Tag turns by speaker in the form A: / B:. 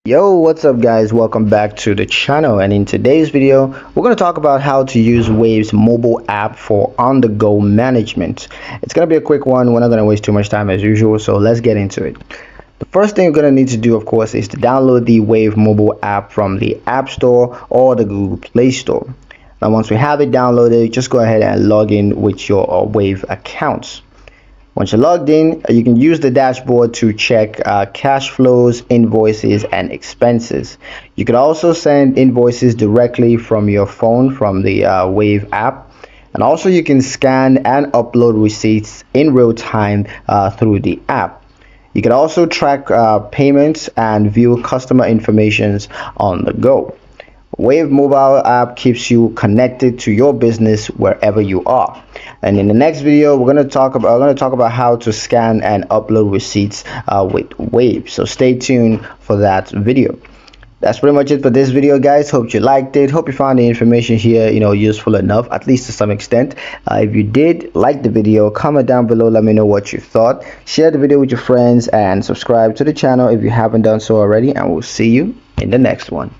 A: Yo, what's up guys? Welcome back to the channel, and in today's video we're going to talk about how to use Wave's mobile app for on-the-go management. It's going to be a quick one. We're not going to waste too much time as usual, so let's get into it. The first thing you're going to need to do, of course, is to download the Wave mobile app from the App Store or the Google Play Store. Now once we have it downloaded, just go ahead and log in with your Wave accounts. Once you're logged in, you can use the dashboard to check cash flows, invoices, and expenses. You can also send invoices directly from your phone from the Wave app. And also you can scan and upload receipts in real time through the app. You can also track payments and view customer information on the go. Wave mobile app keeps you connected to your business wherever you are. And in the next video, we're going to talk about how to scan and upload receipts with Wave. So stay tuned for that video. That's pretty much it for this video, guys. Hope you liked it. Hope you found the information here useful enough, at least to some extent. If you did like the video, comment down below, let me know what you thought. Share the video with your friends and subscribe to the channel if you haven't done so already, and we'll see you in the next one.